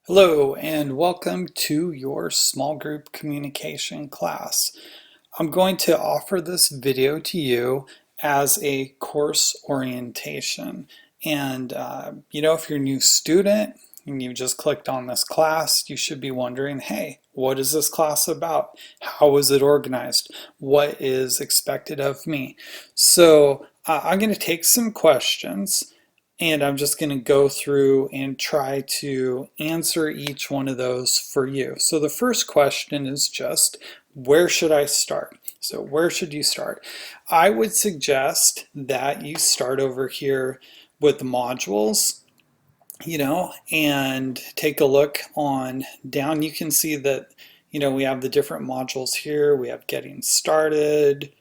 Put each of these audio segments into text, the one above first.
Hello and welcome to your small group communication class. I'm going to offer this video to you as a course orientation. And if you're a new student and you just clicked on this class, you should be wondering, hey, what is this class about? How is it organized? What is expected of me? So I'm going to take some questions and I'm just going to go through and try to answer each one of those for you. So the first question is just, where should I start? So where should you start? I would suggest that you start over here with the modules, and take a look on down. You can see that, we have the different modules here. We have getting started.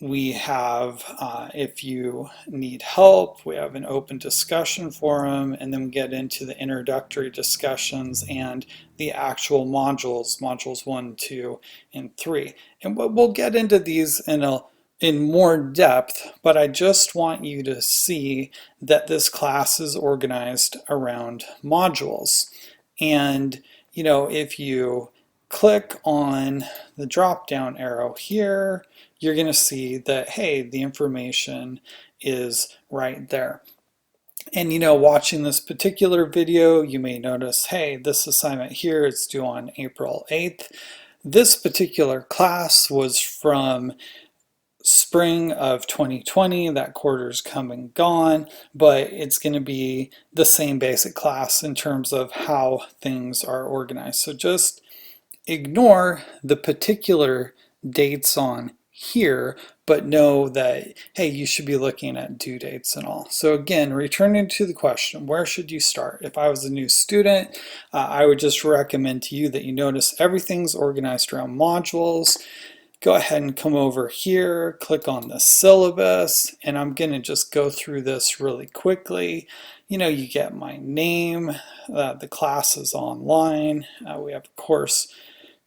We have, if you need help, we have an open discussion forum, and then we get into the introductory discussions and the actual modules 1, 2, and 3. And we'll get into these in more depth, but I just want you to see that this class is organized around modules. And, if you click on the drop down arrow here, you're going to see that, hey, the information is right there. And watching this particular video, you may notice, hey, this assignment here is due on April 8th. This particular class was from spring of 2020. That quarter's come and gone, but it's going to be the same basic class in terms of how things are organized. So just ignore the particular dates on here, but know that, hey, you should be looking at due dates and all. So again, returning to the question, where should you start? If I was a new student, I would just recommend to you that you notice everything's organized around modules. Go ahead and come over here, click on the syllabus, and I'm going to just go through this really quickly. You get my name, the class is online, we have course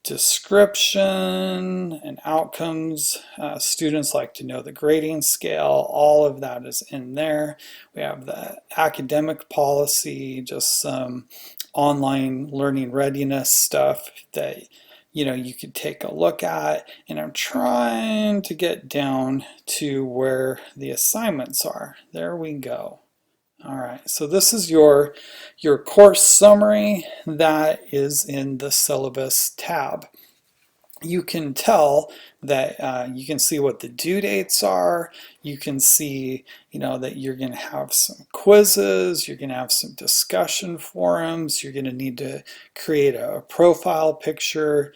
description and outcomes. Students like to know the grading scale. All of that is in there. We have the academic policy, just some online learning readiness stuff that you could take a look at. And I'm trying to get down to where the assignments are. There we go. All right, so this is your course summary that is in the syllabus tab. You can tell that you can see what the due dates are. You can see, that you're going to have some quizzes, you're going to have some discussion forums, you're going to need to create a profile picture.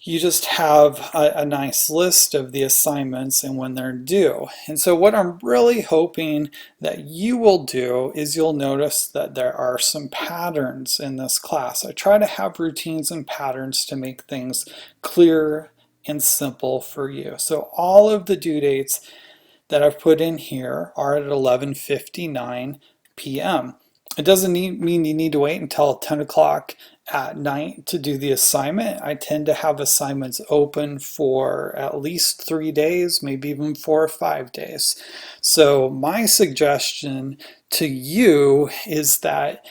You just have a nice list of the assignments and when they're due. And so what I'm really hoping that you will do is you'll notice that there are some patterns in this class. I try to have routines and patterns to make things clear and simple for you. So all of the due dates that I've put in here are at 11:59 p.m. It doesn't mean you need to wait until 10 o'clock at night to do the assignment. I tend to have assignments open for at least 3 days, maybe even 4 or 5 days. So my suggestion to you is that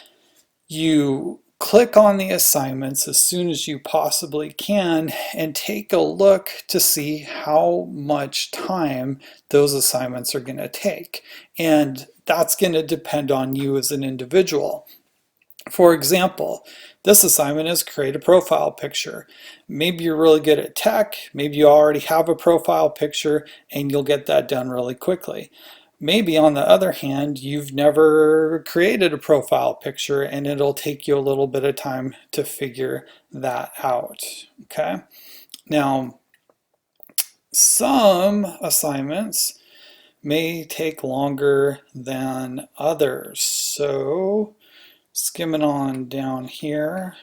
you click on the assignments as soon as you possibly can and take a look to see how much time those assignments are going to take. And that's going to depend on you as an individual. For example, this assignment is create a profile picture. Maybe you're really good at tech, maybe you already have a profile picture and you'll get that done really quickly. Maybe on the other hand, you've never created a profile picture and it'll take you a little bit of time to figure that out. Okay. Now, some assignments may take longer than others. So skimming on down here,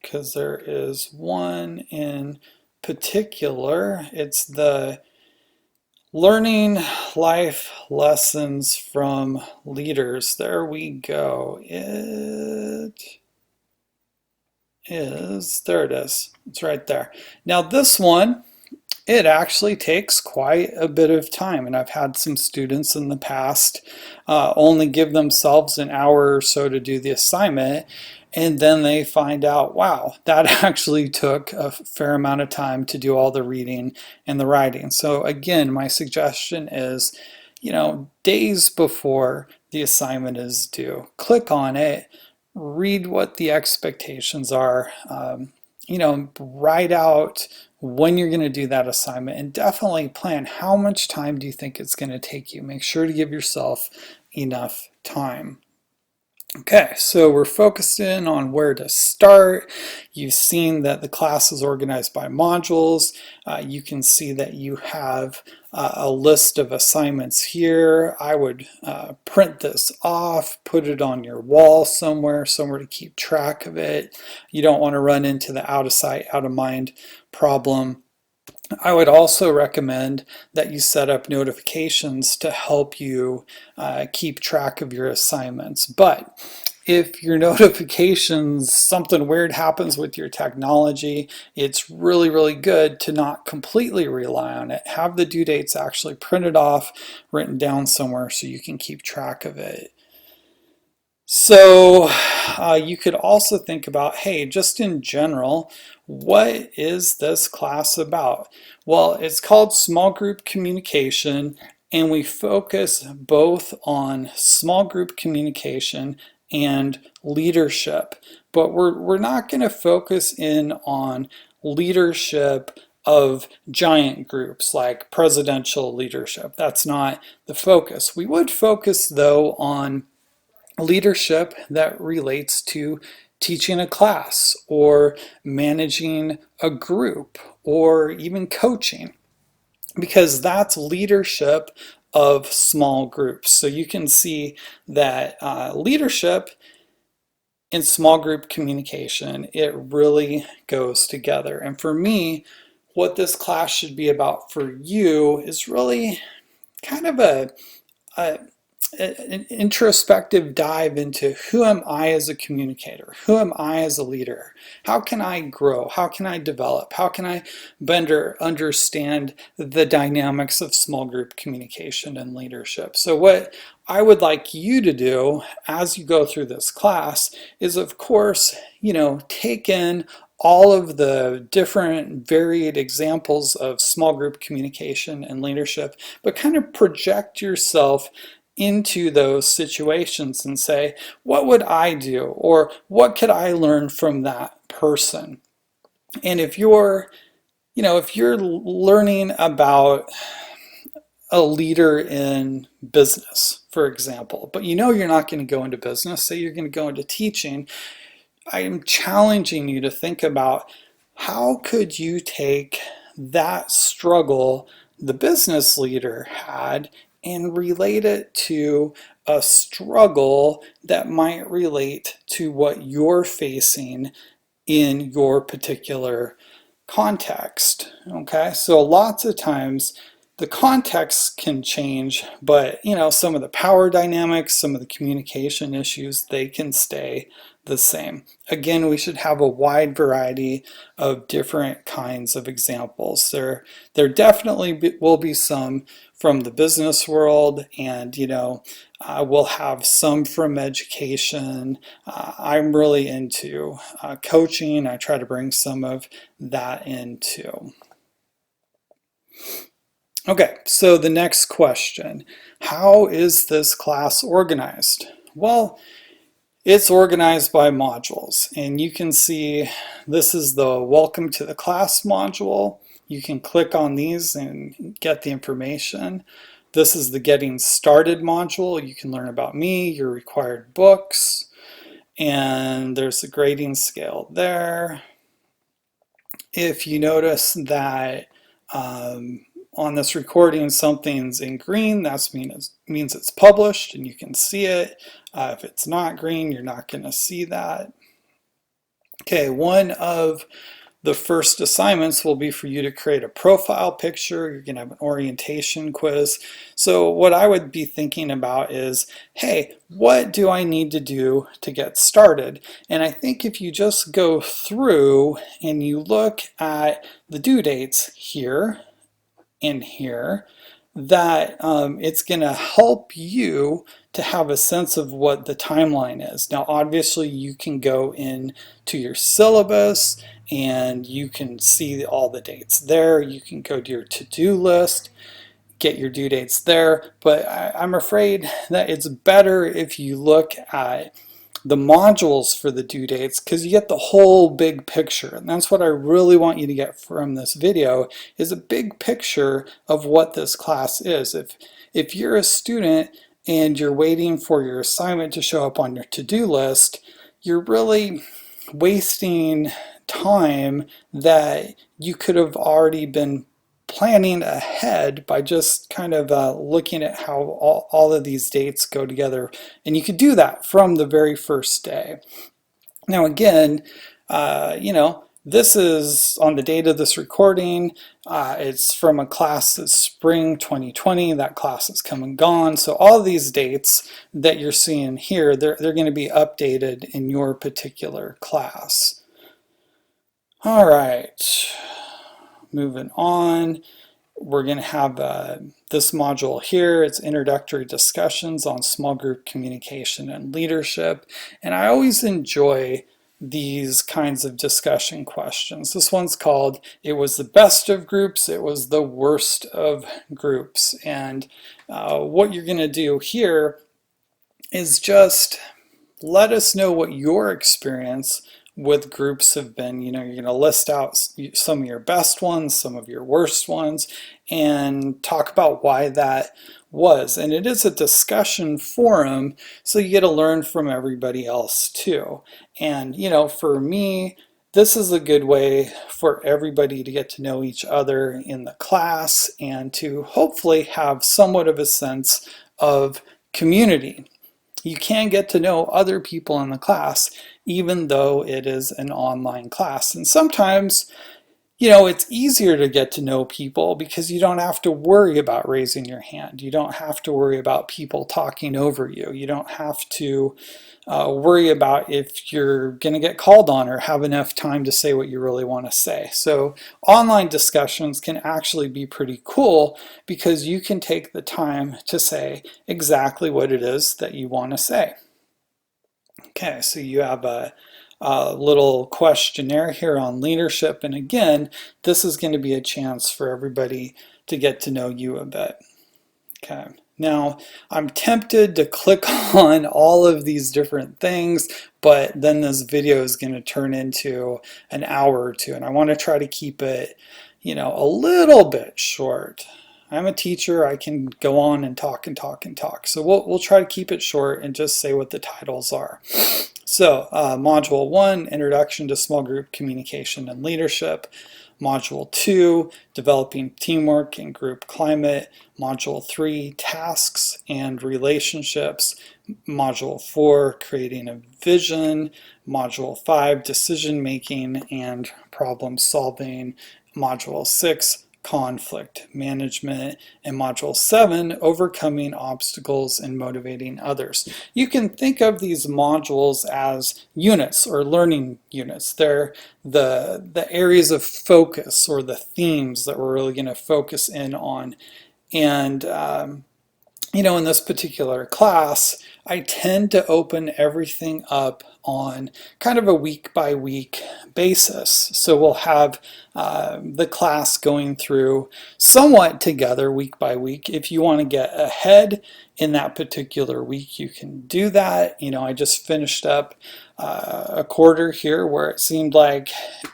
because there is one in particular. It's the Learning Life Lessons from Leaders. There we go. There it is. It's right there. Now this one It actually takes quite a bit of time, and I've had some students in the past only give themselves an hour or so to do the assignment, and then they find out, wow, that actually took a fair amount of time to do all the reading and the writing. So again, my suggestion is, days before the assignment is due, click on it, read what the expectations are, write out when you're going to do that assignment, and definitely plan how much time do you think it's going to take you. Make sure to give yourself enough time. Okay, so we're focused in on where to start. You've seen that the class is organized by modules. You can see that you have a list of assignments here. I would print this off, put it on your wall somewhere to keep track of it. You don't want to run into the out of sight, out of mind problem. I would also recommend that you set up notifications to help you keep track of your assignments. But if your notifications, something weird happens with your technology, it's really, really good to not completely rely on it. Have the due dates actually printed off, written down somewhere so you can keep track of it. So you could also think about, hey, just in general, what is this class about? Well, it's called Small Group Communication, and we focus both on small group communication and leadership. But we're not going to focus in on leadership of giant groups like presidential leadership. That's not the focus. We would focus, though, on leadership that relates to teaching a class or managing a group or even coaching, because that's leadership of small groups. So you can see that leadership in small group communication, it really goes together. And for me, what this class should be about for you is really kind of an introspective dive into who am I as a communicator? Who am I as a leader? How can I grow? How can I develop? How can I better understand the dynamics of small group communication and leadership? So what I would like you to do as you go through this class is, of course, take in all of the different varied examples of small group communication and leadership, but kind of project yourself into those situations and say, what would I do? Or what could I learn from that person? And if you're learning about a leader in business, for example, but you're not going to go into business, say you're going to go into teaching, I am challenging you to think about how could you take that struggle the business leader had and relate it to a struggle that might relate to what you're facing in your particular context. Okay, so lots of times the context can change, but some of the power dynamics, some of the communication issues, they can stay the same. Again, we should have a wide variety of different kinds of examples. There definitely will be some from the business world, and we'll have some from education. I'm really into coaching. I try to bring some of that in too. Okay, so the next question, how is this class organized? Well, it's organized by modules, and you can see this is the Welcome to the Class module. You can click on these and get the information. This is the Getting Started module. You can learn about me, your required books, and there's the grading scale there. If you notice that on this recording something's in green, that means it's published and you can see it. If it's not green, you're not going to see that. Okay, one of the first assignments will be for you to create a profile picture. You're going to have an orientation quiz. So what I would be thinking about is, hey, what do I need to do to get started? And I think if you just go through and you look at the due dates here, in here that it's going to help you to have a sense of what the timeline is. Now, obviously, you can go in to your syllabus and you can see all the dates there. You can go to your to-do list, get your due dates there, but I'm afraid that it's better if you look at the modules for the due dates, because you get the whole big picture. And that's what I really want you to get from this video, is a big picture of what this class is. If you're a student and you're waiting for your assignment to show up on your to-do list, you're really wasting time that you could have already been planning ahead by just kind of looking at how all of these dates go together. And you could do that from the very first day. Now again, this is on the date of this recording. It's from a class that's spring 2020. That class has come and gone. So all of these dates that you're seeing here, they're going to be updated in your particular class. All right. Moving on, we're going to have this module here. It's introductory discussions on small group communication and leadership. And I always enjoy these kinds of discussion questions. This one's called, it was the best of groups, it was the worst of groups. And what you're going to do here is just let us know what your experience with groups have been. You're going to list out some of your best ones, some of your worst ones, and talk about why that was. And it is a discussion forum, so you get to learn from everybody else too. And for me, this is a good way for everybody to get to know each other in the class and to hopefully have somewhat of a sense of community. You can get to know other people in the class, even though it is an online class. And sometimes, it's easier to get to know people because you don't have to worry about raising your hand. You don't have to worry about people talking over you. You don't have to worry about if you're going to get called on or have enough time to say what you really want to say. So online discussions can actually be pretty cool because you can take the time to say exactly what it is that you want to say. Okay, so you have a little questionnaire here on leadership, and again, this is going to be a chance for everybody to get to know you a bit. Okay. Now, I'm tempted to click on all of these different things, but then this video is going to turn into an hour or two, and I want to try to keep it, a little bit short. I'm a teacher. I can go on and talk and talk and talk. So we'll try to keep it short and just say what the titles are. So Module 1, Introduction to Small Group Communication and Leadership. Module 2, Developing Teamwork and Group Climate. Module 3, Tasks and Relationships. Module 4, Creating a Vision. Module 5, Decision Making and Problem Solving. Module 6, Conflict Management, and Module 7, Overcoming Obstacles and Motivating Others. You can think of these modules as units or learning units. They're the areas of focus or the themes that we're really going to focus in on. And in this particular class, I tend to open everything up on kind of a week-by-week basis. So we'll have the class going through somewhat together week by week. If you want to get ahead in that particular week, you can do that. I just finished up a quarter here where it seemed like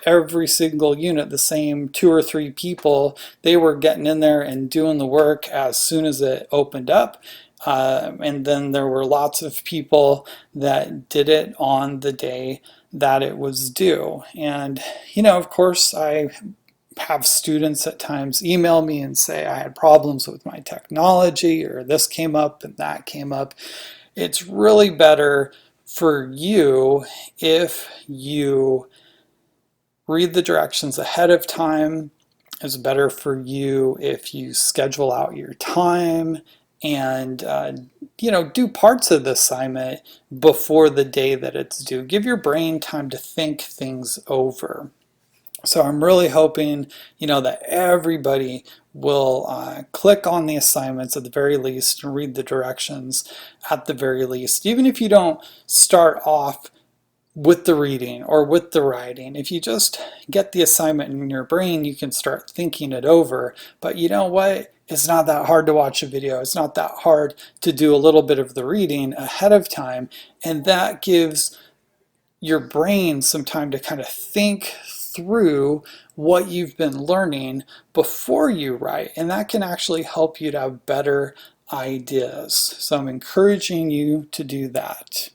every single unit, the same 2 or 3 people, they were getting in there and doing the work as soon as it opened up. And then there were lots of people that did it on the day that it was due. And, of course, I have students at times email me and say I had problems with my technology, or this came up and that came up. It's really better for you if you read the directions ahead of time. It's better for you if you schedule out your time and do parts of the assignment before the day that it's due. Give your brain time to think things over. So I'm really hoping, that everybody will click on the assignments at the very least and read the directions at the very least. Even if you don't start off with the reading or with the writing, if you just get the assignment in your brain, you can start thinking it over. But you know what? It's not that hard to watch a video. It's not that hard to do a little bit of the reading ahead of time. And that gives your brain some time to kind of think through what you've been learning before you write, and that can actually help you to have better ideas. So I'm encouraging you to do that.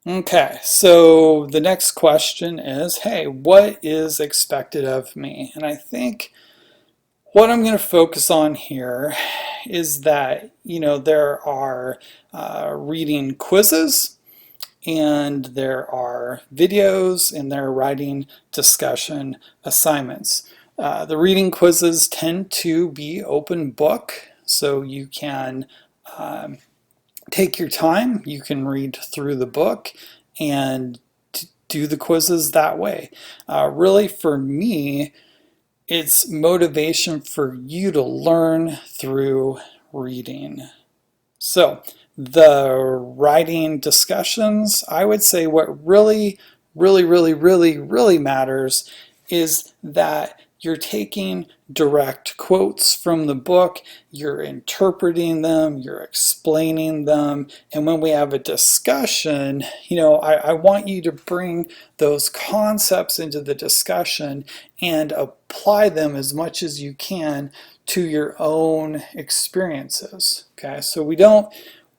Okay, so the next question is, hey, what is expected of me? And I think what I'm going to focus on here is that, there are reading quizzes, and there are videos, and there are writing discussion assignments. The reading quizzes tend to be open book, so you can take your time, you can read through the book and do the quizzes that way. Really, for me, it's motivation for you to learn through reading. So the writing discussions, I would say what really, really, really, really, really matters is that you're taking direct quotes from the book, you're interpreting them, you're explaining them, and when we have a discussion, I want you to bring those concepts into the discussion and apply them as much as you can to your own experiences. Okay, so we don't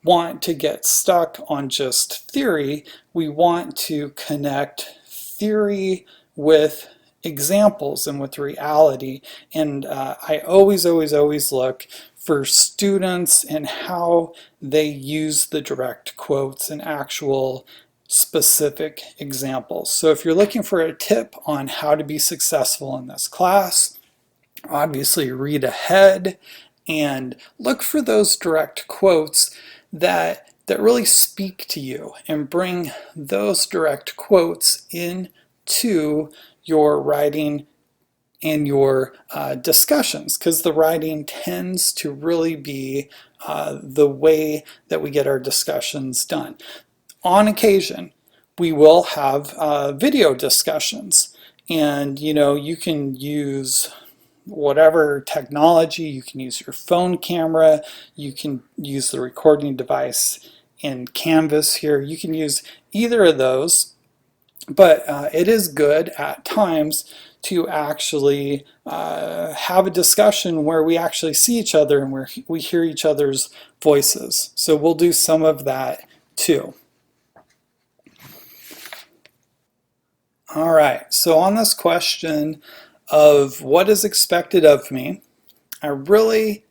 want to get stuck on just theory. We want to connect theory with examples and with reality. And I always, always, always look for students and how they use the direct quotes and actual specific examples. So if you're looking for a tip on how to be successful in this class, obviously read ahead and look for those direct quotes that really speak to you, and bring those direct quotes into your writing and your discussions, because the writing tends to really be the way that we get our discussions done. On occasion, we will have video discussions, and you can use whatever technology. You can use your phone camera, you can use the recording device in Canvas here. You can use either of those, but it is good at times to actually have a discussion where we actually see each other and where we hear each other's voices. So we'll do some of that too. All right, so on this question of what is expected of me, I really,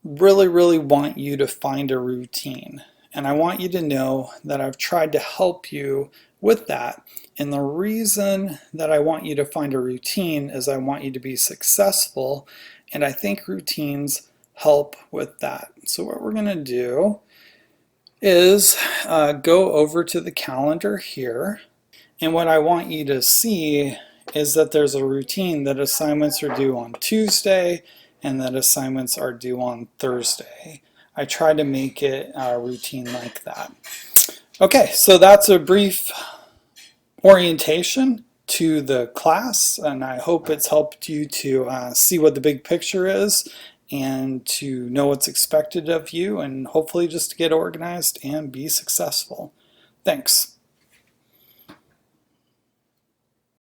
really, really want you to find a routine. And I want you to know that I've tried to help you with that. And the reason that I want you to find a routine is I want you to be successful. And I think routines help with that. So what we're going to do is go over to the calendar here. And what I want you to see is that there's a routine that assignments are due on Tuesday and that assignments are due on Thursday. I try to make it a routine like that. Okay, so that's a brief orientation to the class, and I hope it's helped you to see what the big picture is and to know what's expected of you, and hopefully just to get organized and be successful. Thanks.